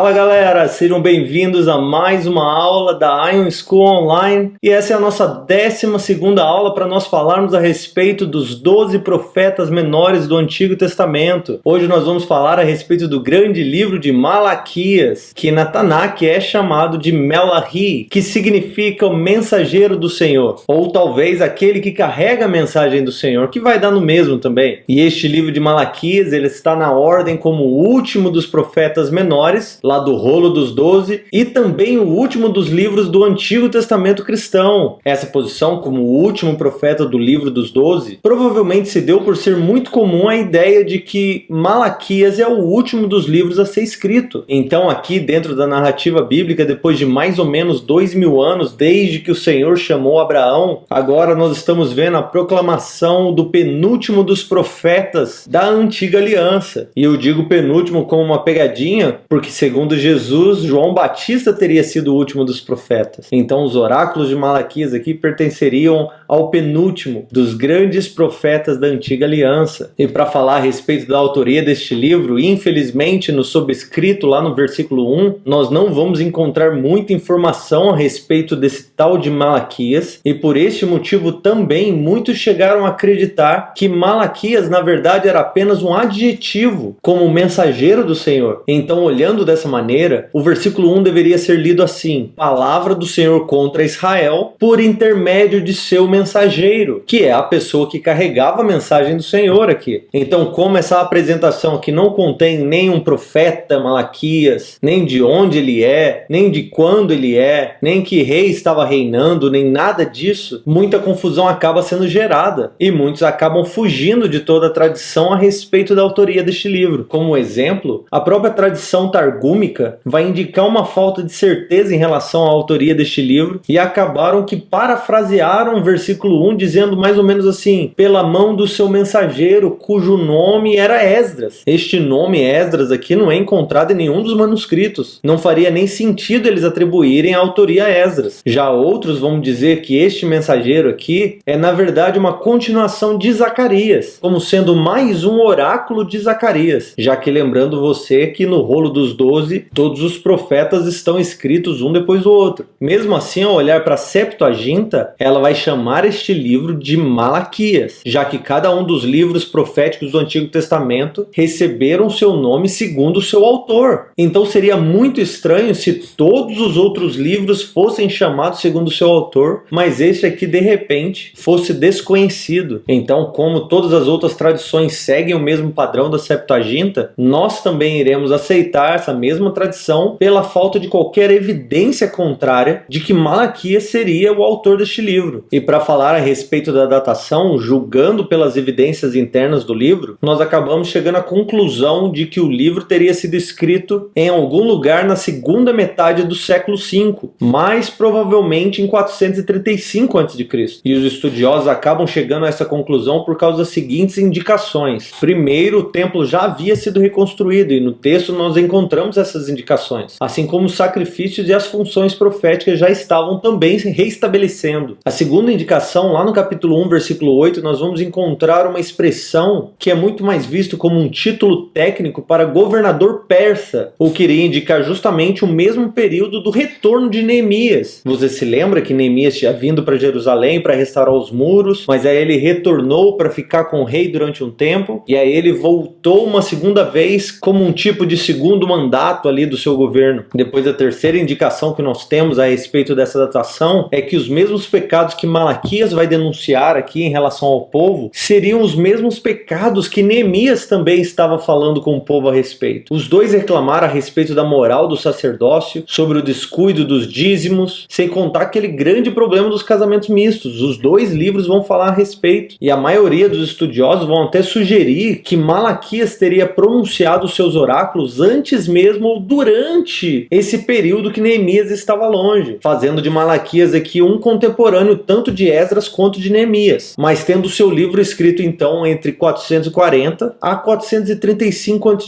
Fala galera, sejam bem-vindos a mais uma aula da Ion School Online e essa é a nossa 12ª aula para nós falarmos a respeito dos 12 profetas menores do Antigo Testamento. Hoje nós vamos falar a respeito do grande livro de Malaquias, que na Tanakh é chamado de Melahi, que significa o mensageiro do Senhor, ou talvez aquele que carrega a mensagem do Senhor, que vai dar no mesmo também. E este livro de Malaquias, ele está na ordem como o último dos profetas menores, lá do rolo dos 12, e também o último dos livros do Antigo Testamento cristão. Essa posição como o último profeta do livro dos 12 provavelmente se deu por ser muito comum a ideia de que Malaquias é o último dos livros a ser escrito. Então aqui dentro da narrativa bíblica, depois de mais ou menos 2000 anos desde que o Senhor chamou Abraão, agora nós estamos vendo a proclamação do penúltimo dos profetas da antiga aliança. E eu digo penúltimo como uma pegadinha, porque segundo Jesus, João Batista teria sido o último dos profetas. Então os oráculos de Malaquias aqui pertenceriam ao penúltimo dos grandes profetas da antiga aliança. E para falar a respeito da autoria deste livro, infelizmente no sobrescrito lá no versículo 1, nós não vamos encontrar muita informação a respeito desse tal de Malaquias, e por este motivo também muitos chegaram a acreditar que Malaquias na verdade era apenas um adjetivo como mensageiro do Senhor. Então, olhando dessa maneira, o versículo 1 deveria ser lido assim: palavra do Senhor contra Israel por intermédio de seu mensageiro, que é a pessoa que carregava a mensagem do Senhor aqui. Então, como essa apresentação aqui não contém nem um profeta Malaquias, nem de onde ele é, nem de quando ele é, nem que rei estava reinando, nem nada disso, muita confusão acaba sendo gerada e muitos acabam fugindo de toda a tradição a respeito da autoria deste livro. Como exemplo, a própria tradição targúmica vai indicar uma falta de certeza em relação à autoria deste livro e acabaram que parafrasearam o versículo 1 dizendo mais ou menos assim: pela mão do seu mensageiro, cujo nome era Esdras. Este nome Esdras aqui não é encontrado em nenhum dos manuscritos. Não faria nem sentido eles atribuírem a autoria a Esdras. Já outros vão dizer que este mensageiro aqui é na verdade uma continuação de Zacarias, como sendo mais um oráculo de Zacarias, já que lembrando você que no rolo dos 12 todos os profetas estão escritos um depois do outro. Mesmo assim, ao olhar para a Septuaginta, ela vai chamar este livro de Malaquias, já que cada um dos livros proféticos do Antigo Testamento receberam seu nome segundo o seu autor. Então seria muito estranho se todos os outros livros fossem chamados segundo o seu autor, mas este aqui de repente fosse desconhecido. Então, como todas as outras tradições seguem o mesmo padrão da Septuaginta, nós também iremos aceitar essa mesma tradição pela falta de qualquer evidência contrária de que Malaquias seria o autor deste livro. E para falar a respeito da datação, julgando pelas evidências internas do livro, nós acabamos chegando à conclusão de que o livro teria sido escrito em algum lugar na segunda metade do século V, mais provavelmente em 435 a.C. E os estudiosos acabam chegando a essa conclusão por causa das seguintes indicações. Primeiro, o templo já havia sido reconstruído e no texto nós encontramos essas indicações, assim como os sacrifícios e as funções proféticas já estavam também se reestabelecendo. A segunda indicação, lá no capítulo 1, versículo 8, nós vamos encontrar uma expressão que é muito mais visto como um título técnico para governador persa, o que iria indicar justamente o mesmo período do retorno de Neemias. Você se lembra que Neemias tinha vindo para Jerusalém para restaurar os muros, mas aí ele retornou para ficar com o rei durante um tempo, e aí ele voltou uma segunda vez como um tipo de segundo mandato ali do seu governo. Depois, a terceira indicação que nós temos a respeito dessa datação é que os mesmos pecados que Malaquias vai denunciar aqui em relação ao povo seriam os mesmos pecados que Neemias também estava falando com o povo a respeito. Os dois reclamaram a respeito da moral do sacerdócio, sobre o descuido dos dízimos, sem contar aquele grande problema dos casamentos mistos. Os dois livros vão falar a respeito, e a maioria dos estudiosos vão até sugerir que Malaquias teria pronunciado seus oráculos antes mesmo ou durante esse período que Neemias estava longe, fazendo de Malaquias aqui um contemporâneo tanto de Esdras quanto de Neemias, mas tendo seu livro escrito então entre 440 a 435 a.C.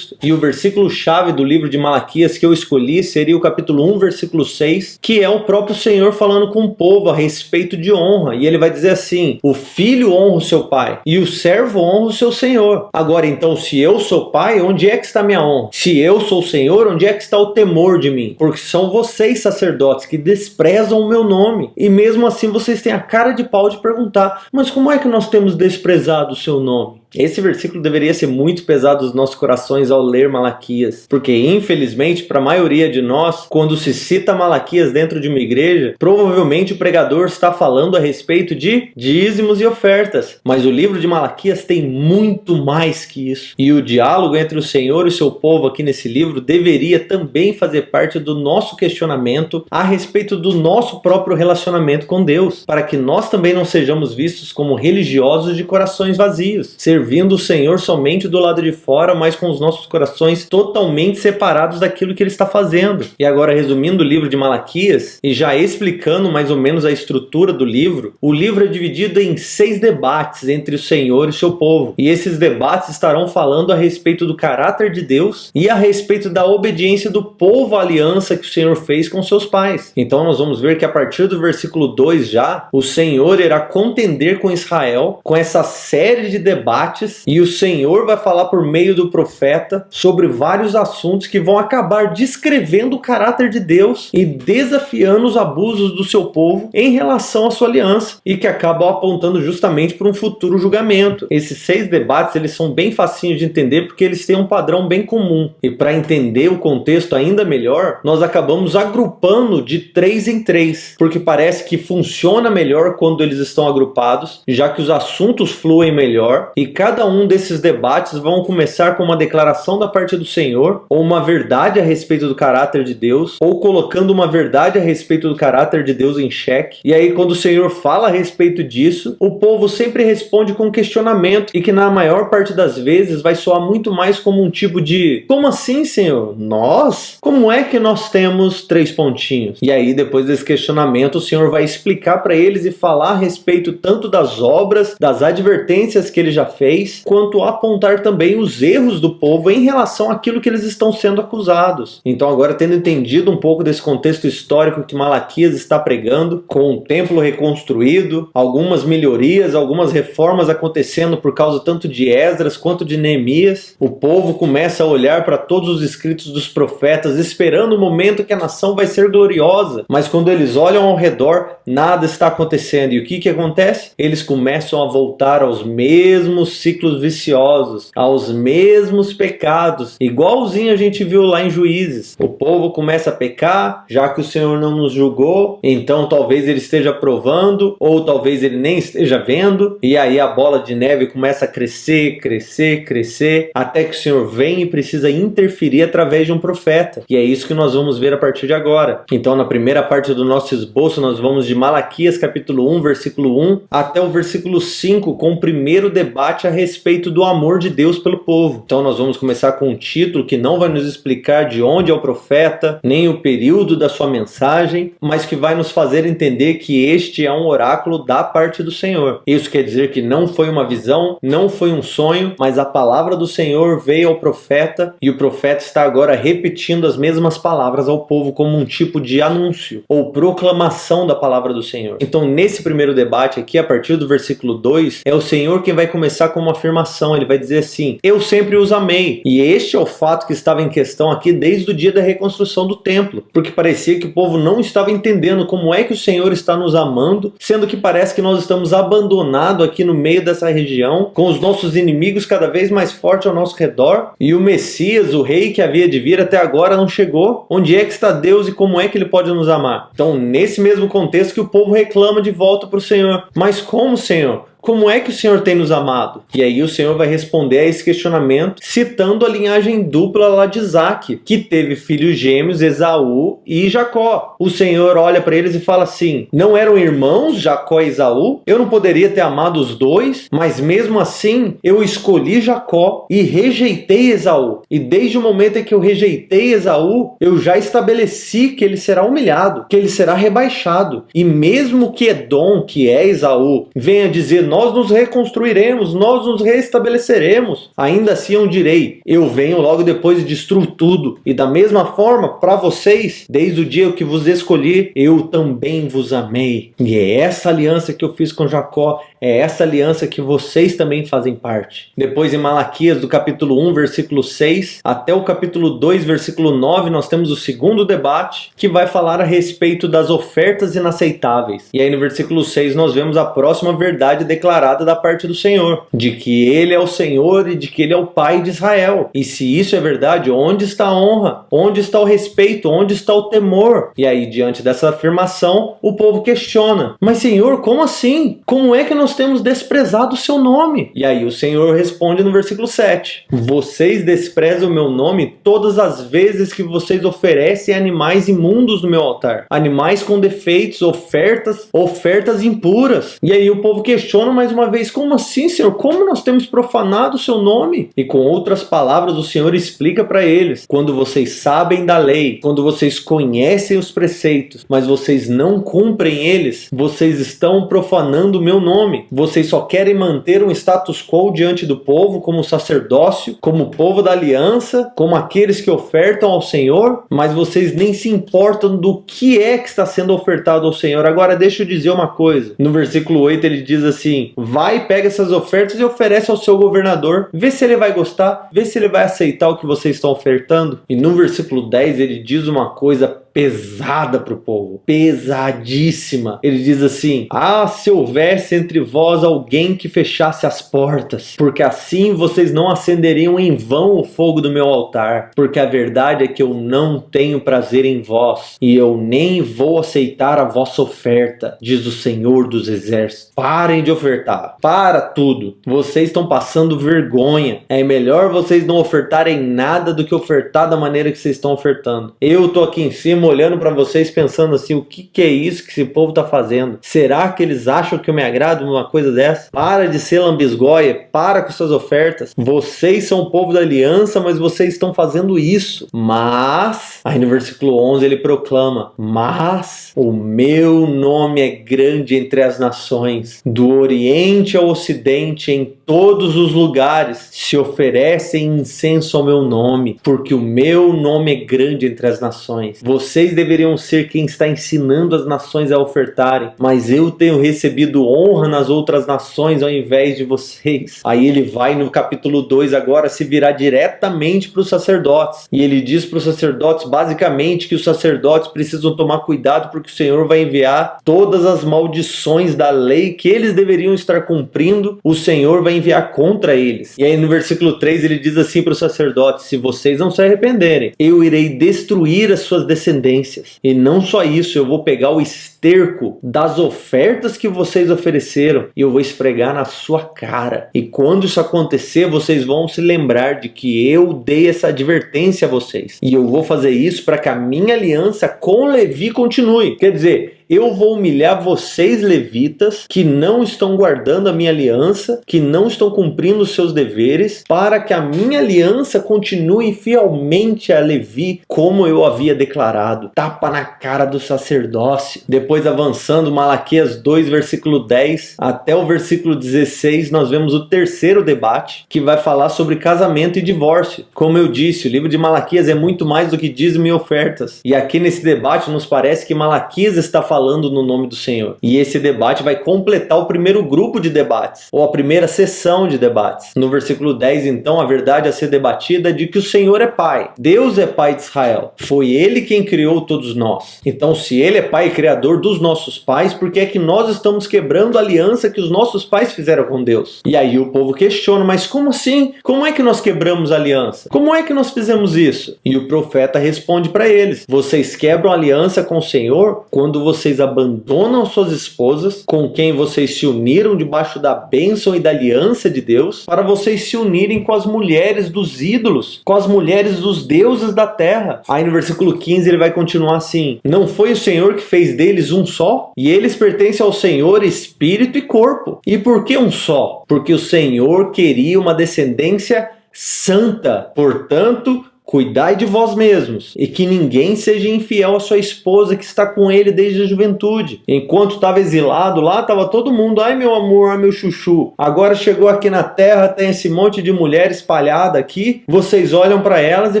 E o versículo-chave do livro de Malaquias que eu escolhi seria o capítulo 1, versículo 6, que é o próprio Senhor falando com o povo a respeito de honra, e ele vai dizer assim: o filho honra o seu pai, e o servo honra o seu senhor. Agora então, se eu sou pai, onde é que está minha honra? Se eu sou Senhor, onde é que está o temor de mim? Porque são vocês, sacerdotes, que desprezam o meu nome. E mesmo assim vocês têm a cara de pau de perguntar, mas como é que nós temos desprezado o seu nome? Esse versículo deveria ser muito pesado nos nossos corações ao ler Malaquias, porque infelizmente para a maioria de nós, quando se cita Malaquias dentro de uma igreja, provavelmente o pregador está falando a respeito de dízimos e ofertas, mas o livro de Malaquias tem muito mais que isso. E o diálogo entre o Senhor e o seu povo aqui nesse livro deveria também fazer parte do nosso questionamento a respeito do nosso próprio relacionamento com Deus, para que nós também não sejamos vistos como religiosos de corações vazios, servindo o Senhor somente do lado de fora, mas com os nossos corações totalmente separados daquilo que Ele está fazendo. E agora, resumindo o livro de Malaquias, e já explicando mais ou menos a estrutura do livro, o livro é dividido em 6 debates entre o Senhor e o seu povo. E esses debates estarão falando a respeito do caráter de Deus e a respeito da obediência do povo à aliança que o Senhor fez com seus pais. Então nós vamos ver que a partir do versículo 2 já, o Senhor irá contender com Israel, com essa série de debates, e o Senhor vai falar por meio do profeta sobre vários assuntos que vão acabar descrevendo o caráter de Deus e desafiando os abusos do seu povo em relação à sua aliança, e que acabam apontando justamente para um futuro julgamento. Esses 6 debates, eles são bem facinhos de entender porque eles têm um padrão bem comum, e para entender o contexto ainda melhor, nós acabamos agrupando de 3 em 3, porque parece que funciona melhor quando eles estão agrupados, já que os assuntos fluem melhor, e cada um desses debates vão começar com uma declaração da parte do Senhor, ou uma verdade a respeito do caráter de Deus, ou colocando uma verdade a respeito do caráter de Deus em xeque. E aí, quando o Senhor fala a respeito disso, o povo sempre responde com questionamento, e que na maior parte das vezes vai soar muito mais como um tipo de: como assim, Senhor? Nós? Como é que nós temos 3 pontinhos? E aí, depois desse questionamento, o Senhor vai explicar para eles e falar a respeito tanto das obras, das advertências que Ele já fez, quanto apontar também os erros do povo em relação àquilo que eles estão sendo acusados. Então, agora, tendo entendido um pouco desse contexto histórico que Malaquias está pregando, com o templo reconstruído, algumas melhorias, algumas reformas acontecendo por causa tanto de Esdras quanto de Neemias, o povo começa a olhar para todos os escritos dos profetas, esperando o momento que a nação vai ser gloriosa, mas quando eles olham ao redor, nada está acontecendo. E o que acontece? Eles começam a voltar aos mesmos ciclos viciosos, aos mesmos pecados, igualzinho a gente viu lá em Juízes. O povo começa a pecar, já que o Senhor não nos julgou, então talvez Ele esteja provando, ou talvez Ele nem esteja vendo, e aí a bola de neve começa a crescer, crescer, crescer, até que o Senhor vem e precisa interferir através de um profeta. E é isso que nós vamos ver a partir de agora. Então, na primeira parte do nosso esboço, nós vamos de Malaquias capítulo 1, versículo 1, até o versículo 5, com o primeiro debate a respeito do amor de Deus pelo povo. Então nós vamos começar com um título que não vai nos explicar de onde é o profeta, nem o período da sua mensagem, mas que vai nos fazer entender que este é um oráculo da parte do Senhor. Isso quer dizer que não foi uma visão, não foi um sonho, mas a palavra do Senhor veio ao profeta, e o profeta está agora repetindo as mesmas palavras ao povo como um tipo de anúncio ou proclamação da palavra do Senhor. Então, nesse primeiro debate aqui, a partir do versículo 2, é o Senhor quem vai começar com uma afirmação. Ele vai dizer assim: eu sempre os amei. E este é o fato que estava em questão aqui desde o dia da reconstrução do templo, porque parecia que o povo não estava entendendo como é que o Senhor está nos amando, sendo que parece que nós estamos abandonados aqui no meio dessa região, com os nossos inimigos cada vez mais fortes ao nosso redor, e o Messias, o rei que havia de vir até agora, não chegou. Onde é que está Deus e como é que Ele pode nos amar? Então, nesse mesmo contexto que o povo reclama de volta para o Senhor: mas como, Senhor? Como é que o Senhor tem nos amado? E aí o Senhor vai responder a esse questionamento citando a linhagem dupla lá de Isaac, que teve filhos gêmeos, Esaú e Jacó. O Senhor olha para eles e fala assim: não eram irmãos Jacó e Esaú? Eu não poderia ter amado os dois? Mas mesmo assim eu escolhi Jacó e rejeitei Esaú. E desde o momento em que eu rejeitei Esaú, eu já estabeleci que ele será humilhado, que ele será rebaixado. E mesmo que Edom, que é Esaú, venha dizer: nós nos reconstruiremos, nós nos restabeleceremos, ainda assim eu direi: eu venho logo depois e destruo tudo. E da mesma forma, para vocês, desde o dia que vos escolhi, eu também vos amei. E é essa aliança que eu fiz com Jacó, É essa aliança que vocês também fazem parte. Depois em Malaquias, do capítulo 1, versículo 6, até o capítulo 2, versículo 9, nós temos o segundo debate, que vai falar a respeito das ofertas inaceitáveis. E aí no versículo 6 nós vemos a próxima verdade declarada da parte do Senhor, de que Ele é o Senhor e de que Ele é o Pai de Israel. E se isso é verdade, onde está a honra? Onde está o respeito? Onde está o temor? E aí, diante dessa afirmação, o povo questiona: mas Senhor, como assim? Como é que nós temos desprezado o seu nome? E aí o Senhor responde no versículo 7: vocês desprezam o meu nome todas as vezes que vocês oferecem animais imundos no meu altar, animais com defeitos, ofertas impuras. E aí o povo questiona mais uma vez: como assim, Senhor? Como nós temos profanado o seu nome? E com outras palavras o Senhor explica para eles: quando vocês sabem da lei, quando vocês conhecem os preceitos, mas vocês não cumprem eles, vocês estão profanando o meu nome. Vocês só querem manter um status quo diante do povo, como sacerdócio, como povo da aliança, como aqueles que ofertam ao Senhor, mas vocês nem se importam do que é que está sendo ofertado ao Senhor. Agora deixa eu dizer uma coisa. No versículo 8 ele diz assim: vai, pega essas ofertas e oferece ao seu governador, vê se ele vai gostar, vê se ele vai aceitar o que vocês estão ofertando. E no versículo 10 ele diz uma coisa pesada para o povo, pesadíssima. Ele diz assim: ah, se houvesse entre vós alguém que fechasse as portas, porque assim vocês não acenderiam em vão o fogo do meu altar, porque a verdade é que eu não tenho prazer em vós, e eu nem vou aceitar a vossa oferta, diz o Senhor dos Exércitos. Parem de ofertar, para tudo, vocês estão passando vergonha. É melhor vocês não ofertarem nada do que ofertar da maneira que vocês estão ofertando. Eu tô aqui em cima olhando para vocês pensando assim: o que é isso que esse povo tá fazendo? Será que eles acham que eu me agrado numa coisa dessa? Para de ser lambisgoia, para com suas ofertas. Vocês são o povo da aliança, mas vocês estão fazendo isso. Mas, aí no versículo 11 ele proclama: mas o meu nome é grande entre as nações, do oriente ao ocidente, em todos os lugares se oferecem incenso ao meu nome, porque o meu nome é grande entre as nações. Vocês deveriam ser quem está ensinando as nações a ofertarem, mas eu tenho recebido honra nas outras nações ao invés de vocês. Aí ele vai no capítulo 2 agora se virar diretamente para os sacerdotes, e ele diz para os sacerdotes basicamente que os sacerdotes precisam tomar cuidado, porque o Senhor vai enviar todas as maldições da lei que eles deveriam estar cumprindo, o Senhor vai enviar contra eles. E aí no versículo 3 ele diz assim para os sacerdotes: se vocês não se arrependerem, eu irei destruir as suas descendências. E não só isso, eu vou pegar o esterco das ofertas que vocês ofereceram e eu vou esfregar na sua cara. E quando isso acontecer, vocês vão se lembrar de que eu dei essa advertência a vocês. E eu vou fazer isso para que a minha aliança com Levi continue. Quer dizer, eu vou humilhar vocês, levitas, que não estão guardando a minha aliança, que não estão cumprindo os seus deveres, para que a minha aliança continue fielmente a Levi, como eu havia declarado. Tapa na cara do sacerdócio. Depois, avançando, Malaquias 2, versículo 10 até o versículo 16, nós vemos o terceiro debate, que vai falar sobre casamento e divórcio. Como eu disse, o livro de Malaquias é muito mais do que dízimo e ofertas. E aqui nesse debate nos parece que Malaquias está falando no nome do Senhor. E esse debate vai completar o primeiro grupo de debates, ou a primeira sessão de debates. No versículo 10, então, a verdade a ser debatida é de que o Senhor é Pai. Deus é Pai de Israel. Foi Ele quem criou todos nós. Então, se Ele é Pai e Criador dos nossos pais, por que é que nós estamos quebrando a aliança que os nossos pais fizeram com Deus? E aí o povo questiona: mas como assim? Como é que nós quebramos a aliança? Como é que nós fizemos isso? E o profeta responde para eles: vocês quebram a aliança com o Senhor quando vocês abandonam suas esposas, com quem vocês se uniram debaixo da bênção e da aliança de Deus, para vocês se unirem com as mulheres dos ídolos, com as mulheres dos deuses da terra. Aí no versículo 15 ele vai continuar assim: não foi o Senhor que fez deles um só? E eles pertencem ao Senhor espírito e corpo. E por que um só? Porque o Senhor queria uma descendência santa. Portanto, cuidai de vós mesmos, e que ninguém seja infiel à sua esposa que está com ele desde a juventude. Enquanto estava exilado lá, estava todo mundo: ai meu amor, ai meu chuchu. Agora chegou aqui na terra, tem esse monte de mulher espalhada aqui. Vocês olham para elas e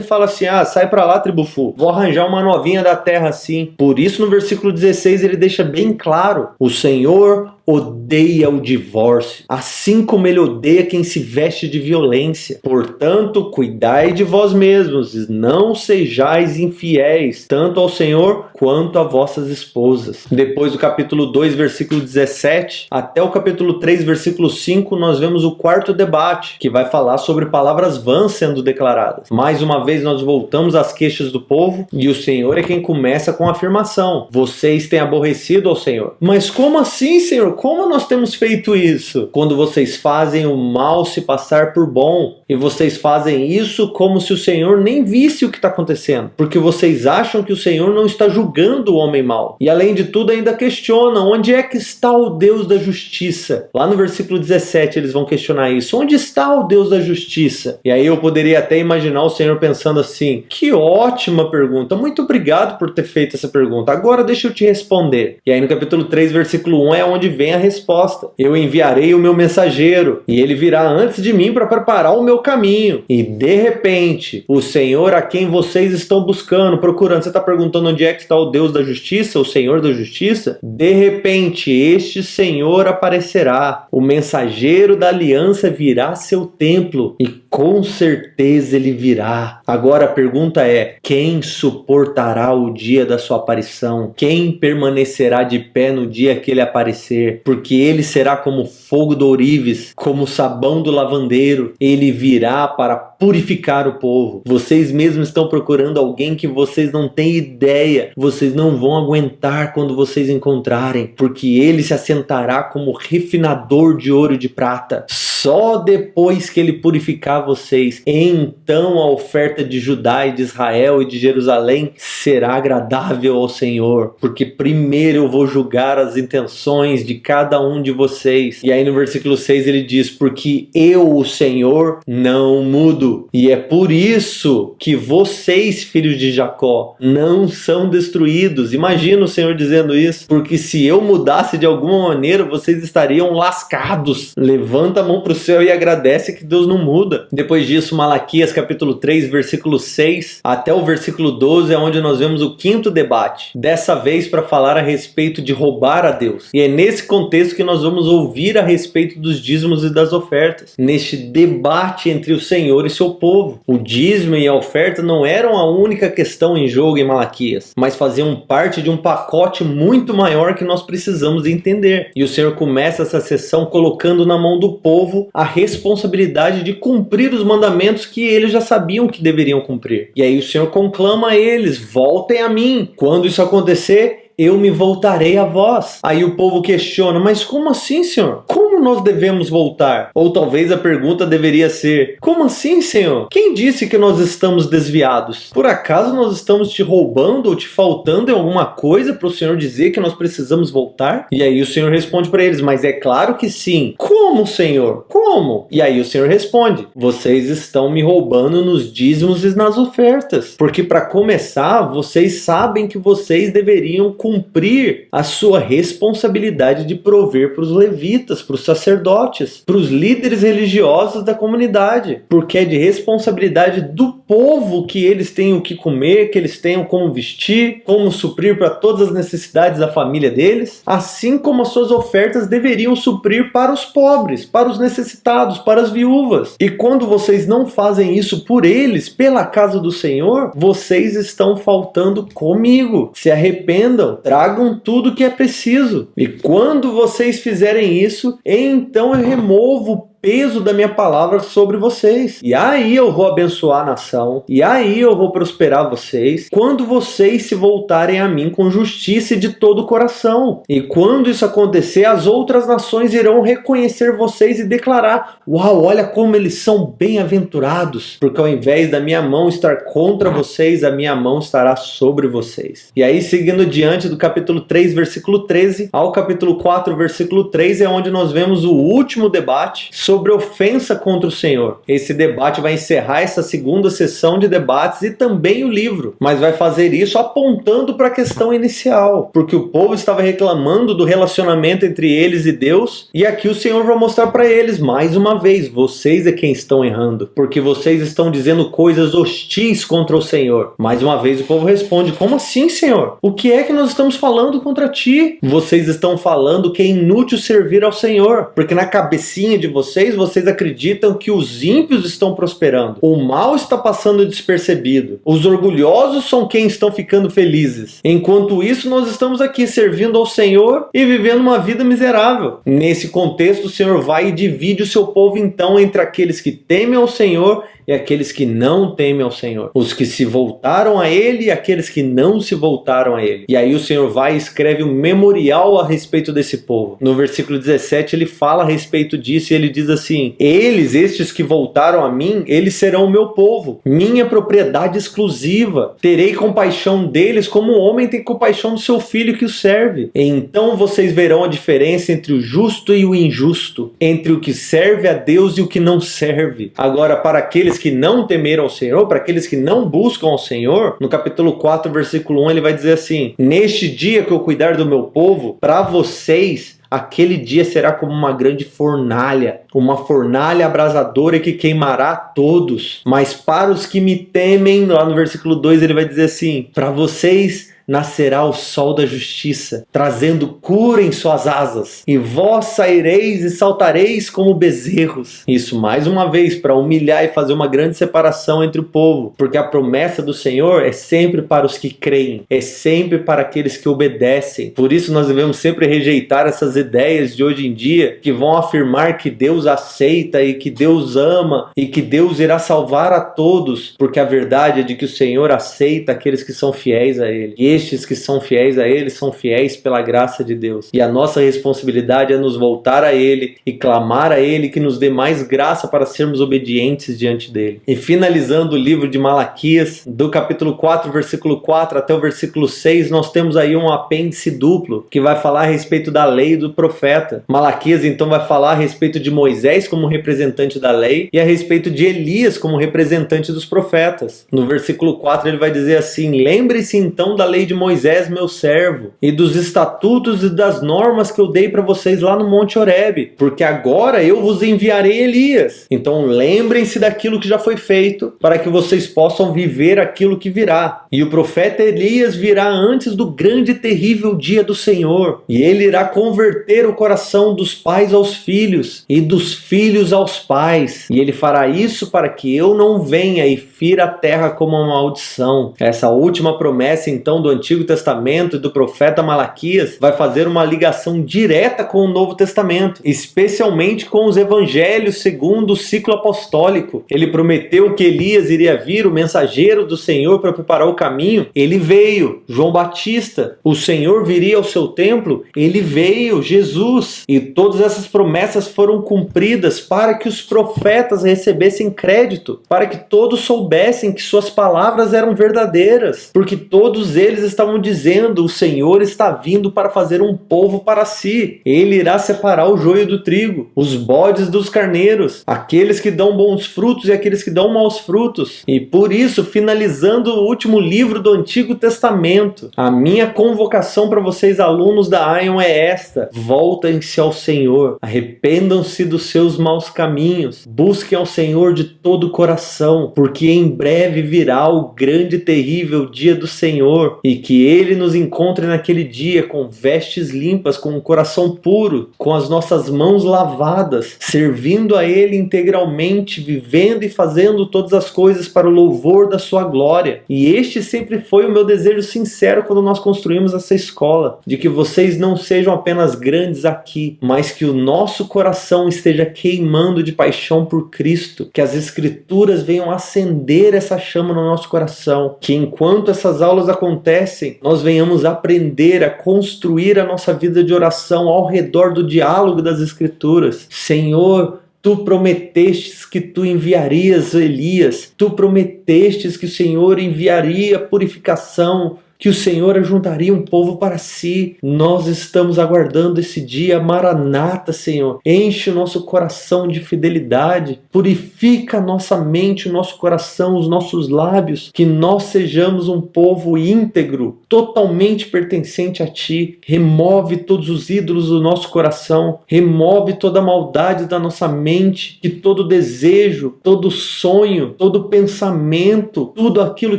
falam assim: ah, sai para lá, tribufu, vou arranjar uma novinha da terra assim. Por isso no versículo 16 ele deixa bem claro: o Senhor odeia o divórcio, assim como ele odeia quem se veste de violência. Portanto, cuidai de vós mesmos, e não sejais infiéis, tanto ao Senhor quanto a vossas esposas. Depois do capítulo 2, versículo 17, até o capítulo 3, versículo 5, nós vemos o quarto debate, que vai falar sobre palavras vãs sendo declaradas. Mais uma vez nós voltamos às queixas do povo, e o Senhor é quem começa com a afirmação: vocês têm aborrecido ao Senhor. Mas como assim, Senhor? Como nós temos feito isso? Quando vocês fazem o mal se passar por bom, e vocês fazem isso como se o Senhor nem visse o que está acontecendo, porque vocês acham que o Senhor não está julgando o homem mau. E além de tudo ainda questionam: onde é que está o Deus da justiça? Lá no versículo 17 eles vão questionar isso: onde está o Deus da justiça? E aí eu poderia até imaginar o Senhor pensando assim: que ótima pergunta, muito obrigado por ter feito essa pergunta, agora deixa eu te responder. E aí no capítulo 3, versículo 1 é onde vem a resposta: eu enviarei o meu mensageiro, e ele virá antes de mim para preparar o meu caminho. E de repente, o Senhor a quem vocês estão buscando, procurando, você está perguntando onde é que está o Deus da justiça, o Senhor da justiça? De repente, este Senhor aparecerá, o mensageiro da aliança virá a seu templo, e com certeza ele virá. Agora a pergunta é: quem suportará o dia da sua aparição? Quem permanecerá de pé no dia que ele aparecer? Porque ele será como fogo do ourives, como sabão do lavandeiro. Ele virá para purificar o povo. Vocês mesmos estão procurando alguém que vocês não têm ideia. Vocês não vão aguentar quando vocês encontrarem, porque ele se assentará como refinador de ouro e de prata. Só depois que ele purificar vocês, então a oferta de Judá e de Israel e de Jerusalém será agradável ao Senhor, porque primeiro eu vou julgar as intenções de cada um de vocês. E aí no versículo 6 ele diz: porque eu, o Senhor, não mudo, e é por isso que vocês, filhos de Jacó, não são destruídos. Imagina o Senhor dizendo isso: porque se eu mudasse de alguma maneira, vocês estariam lascados. Levanta a mão para o céu e agradece que Deus não muda. Depois disso, Malaquias capítulo 3, versículo 6 até o versículo 12 é onde nós vemos o quinto debate, dessa vez para falar a respeito de roubar a Deus. E é nesse contexto que nós vamos ouvir a respeito dos dízimos e das ofertas, neste debate entre o Senhor e seu povo. O dízimo e a oferta não eram a única questão em jogo em Malaquias, mas faziam parte de um pacote muito maior que nós precisamos entender. E o Senhor começa essa sessão colocando na mão do povo a responsabilidade de cumprir os mandamentos que eles já sabiam que deveriam cumprir. E aí o Senhor conclama a eles: voltem a mim. Quando isso acontecer, eu me voltarei a vós. Aí o povo questiona: mas como assim, Senhor? Como nós devemos voltar? Ou talvez a pergunta deveria ser: como assim, Senhor? Quem disse que nós estamos desviados? Por acaso nós estamos te roubando ou te faltando em alguma coisa para o Senhor dizer que nós precisamos voltar? E aí o Senhor responde para eles: mas é claro que sim. Como, Senhor? Como? E aí o Senhor responde: vocês estão me roubando nos dízimos e nas ofertas. Porque para começar, vocês sabem que vocês deveriam cumprir a sua responsabilidade de prover para os levitas, para os sacerdotes, para os líderes religiosos da comunidade, porque é de responsabilidade do povo que eles tenham o que comer, que eles tenham como vestir, como suprir para todas as necessidades da família deles, assim como as suas ofertas deveriam suprir para os pobres, para os necessitados, para as viúvas. E quando vocês não fazem isso por eles, pela casa do Senhor, vocês estão faltando comigo. Se arrependam, tragam tudo que é preciso. E quando vocês fizerem isso, então eu removo o peso da minha palavra sobre vocês. E aí eu vou abençoar a nação. E aí eu vou prosperar vocês. Quando vocês se voltarem a mim com justiça e de todo o coração. E quando isso acontecer, as outras nações irão reconhecer vocês e declarar: uau, olha como eles são bem-aventurados. Porque ao invés da minha mão estar contra vocês, a minha mão estará sobre vocês. E aí, seguindo diante do capítulo 3, versículo 13, ao capítulo 4, versículo 3, é onde nós vemos o último debate sobre ofensa contra o Senhor. Esse debate vai encerrar essa segunda sessão de debates e também o livro, mas vai fazer isso apontando para a questão inicial, porque o povo estava reclamando do relacionamento entre eles e Deus, e aqui o Senhor vai mostrar para eles, mais uma vez, vocês é quem estão errando, porque vocês estão dizendo coisas hostis contra o Senhor. Mais uma vez o povo responde, como assim, Senhor? O que é que nós estamos falando contra ti? Vocês estão falando que é inútil servir ao Senhor, porque na cabecinha de vocês acreditam que os ímpios estão prosperando, o mal está passando despercebido, os orgulhosos são quem estão ficando felizes. Enquanto isso, nós estamos aqui servindo ao Senhor e vivendo uma vida miserável. Nesse contexto, o Senhor vai e divide o seu povo então entre aqueles que temem ao Senhor e aqueles que não temem ao Senhor, os que se voltaram a Ele e aqueles que não se voltaram a Ele. E aí o Senhor vai e escreve um memorial a respeito desse povo. No versículo 17 ele fala a respeito disso e ele diz assim: eles, estes que voltaram a mim, eles serão o meu povo, minha propriedade exclusiva. Terei compaixão deles como um homem tem compaixão do seu filho que o serve. E então vocês verão a diferença entre o justo e o injusto, entre o que serve a Deus e o que não serve. Agora, para aqueles que não temeram ao Senhor, para aqueles que não buscam ao Senhor, no capítulo 4, versículo 1, ele vai dizer assim: neste dia que eu cuidar do meu povo, para vocês, aquele dia será como uma grande fornalha, uma fornalha abrasadora que queimará todos. Mas para os que me temem, lá no versículo 2 ele vai dizer assim: para vocês nascerá o sol da justiça, trazendo cura em suas asas, e vós saireis e saltareis como bezerros. Isso mais uma vez para humilhar e fazer uma grande separação entre o povo, porque a promessa do Senhor é sempre para os que creem, é sempre para aqueles que obedecem. Por isso nós devemos sempre rejeitar essas ideias de hoje em dia que vão afirmar que Deus aceita e que Deus ama e que Deus irá salvar a todos, porque a verdade é de que o Senhor aceita aqueles que são fiéis a Ele. E estes que são fiéis a Ele são fiéis pela graça de Deus. E a nossa responsabilidade é nos voltar a Ele e clamar a Ele que nos dê mais graça para sermos obedientes diante dEle. E finalizando o livro de Malaquias, do capítulo 4, versículo 4 até o versículo 6, nós temos aí um apêndice duplo que vai falar a respeito da lei e do profeta. Malaquias então vai falar a respeito de Moisés como representante da lei e a respeito de Elias como representante dos profetas. No versículo 4 ele vai dizer assim: lembre-se então da lei de Moisés, meu servo, e dos estatutos e das normas que eu dei para vocês lá no Monte Horebe, porque agora eu vos enviarei Elias. Então lembrem-se daquilo que já foi feito, para que vocês possam viver aquilo que virá. E o profeta Elias virá antes do grande e terrível dia do Senhor, e ele irá converter o coração dos pais aos filhos, e dos filhos aos pais, e ele fará isso para que eu não venha e fira a terra como uma maldição. Essa última promessa então do Antigo Testamento e do profeta Malaquias vai fazer uma ligação direta com o Novo Testamento, especialmente com os evangelhos segundo o ciclo apostólico. Ele prometeu que Elias iria vir, o mensageiro do Senhor, para preparar o caminho. Ele veio. João Batista. O Senhor viria ao seu templo. Ele veio. Jesus. E todas essas promessas foram cumpridas para que os profetas recebessem crédito, para que todos soubessem que suas palavras eram verdadeiras, porque todos eles estavam dizendo: o Senhor está vindo para fazer um povo para si. Ele irá separar o joio do trigo, os bodes dos carneiros, aqueles que dão bons frutos e aqueles que dão maus frutos. E por isso, finalizando o último livro do Antigo Testamento, a minha convocação para vocês, alunos da Ion, é esta: voltem-se ao Senhor, arrependam-se dos seus maus caminhos, busquem ao Senhor de todo o coração, porque em breve virá o grande e terrível dia do Senhor, e que Ele nos encontre naquele dia com vestes limpas, com um coração puro, com as nossas mãos lavadas, servindo a Ele integralmente, vivendo e fazendo todas as coisas para o louvor da sua glória. E este sempre foi o meu desejo sincero quando nós construímos essa escola, de que vocês não sejam apenas grandes aqui, mas que o nosso coração esteja queimando de paixão por Cristo, que as Escrituras venham acender essa chama no nosso coração, que enquanto essas aulas acontecem, nós venhamos aprender a construir a nossa vida de oração ao redor do diálogo das Escrituras. Senhor, Tu prometestes que Tu enviarias Elias, Tu prometestes que o Senhor enviaria purificação, que o Senhor ajuntaria um povo para si. Nós estamos aguardando esse dia. Maranata, Senhor. Enche o nosso coração de fidelidade. Purifica a nossa mente, o nosso coração, os nossos lábios. Que nós sejamos um povo íntegro, totalmente pertencente a Ti. Remove todos os ídolos do nosso coração. Remove toda a maldade da nossa mente. Que todo desejo, todo sonho, todo pensamento, tudo aquilo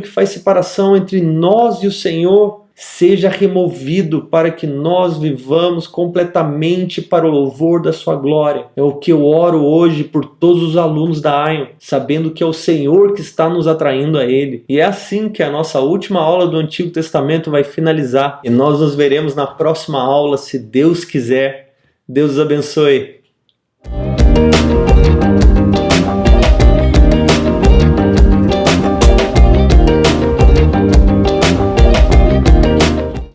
que faz separação entre nós e o Senhor seja removido para que nós vivamos completamente para o louvor da sua glória. É o que eu oro hoje por todos os alunos da Ion, sabendo que é o Senhor que está nos atraindo a Ele. E é assim que a nossa última aula do Antigo Testamento vai finalizar. E nós nos veremos na próxima aula, se Deus quiser. Deus os abençoe.